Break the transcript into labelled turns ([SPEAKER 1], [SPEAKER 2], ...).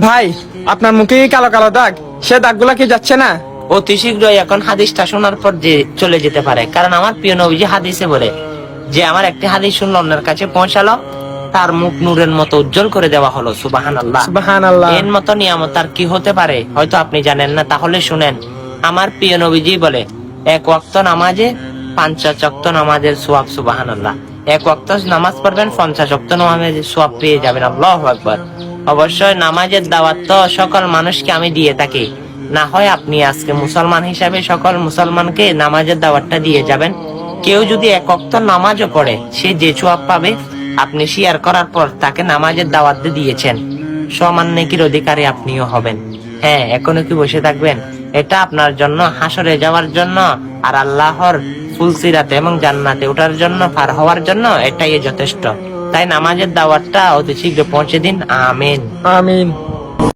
[SPEAKER 1] ভাই, আপনার মুখে কি কালো কালো দাগ? সে দাগগুলা কি যাচ্ছে না?
[SPEAKER 2] অতি শীঘ্রই এখন হাদিসটা শোনার পর যে চলে যেতে পারে, কারণ আমার প্রিয় নবীজি হাদিসে বলে যে আমার একটি হাদিস শুনলো অন্যের কাছে পৌঁছালো, তার মুখ নূরের মতো উজ্জ্বল করে দেওয়া হলো। সুবহানাল্লাহ।
[SPEAKER 1] সুবহানাল্লাহ।
[SPEAKER 2] এর মতো নিয়ামত আর কি হতে পারে? হয়তো আপনি জানেন না, তাহলে শুনেন। আমার প্রিয় নবীজি বলে এক ওয়াক্ত নামাজে 50 ওয়াক্ত নামাজের সওয়াব। সুবহানাল্লাহ। এক ওয়াক্ত নামাজ পড়বেন, 50 ওয়াক্ত নামাজের সওয়াব পেয়ে যাবেন। আল্লাহু আকবার। অবশ্যই নামাজের দাওয়াত তো সকল মানুষকে আমি দিয়ে থাকি। না হয় আপনি আজকে মুসলমান হিসাবে সকল মুসলমানকে নামাজের দাওয়াতটা দিয়ে যাবেন। কেউ যদি এক ওয়াক্ত নামাজও পড়ে, সে যে সওয়াব পাবে আপনি শেয়ার করার পর তাকে নামাজের দাওয়াত দিয়েছেন, সমান নেকির অধিকারী আপনিও হবেন। হ্যাঁ, এখনো কি বসে থাকবেন? এটা আপনার জন্য হাসরে যাওয়ার জন্য আর আল্লাহর ফুলসিরাতে এবং জান্নাতে ওঠার জন্য, পার হওয়ার জন্য এটাই যথেষ্ট। তাই নামাজের দাওয়াতটা অতি শীঘ্র পৌঁছে দিন। আমিন।
[SPEAKER 1] আমিন।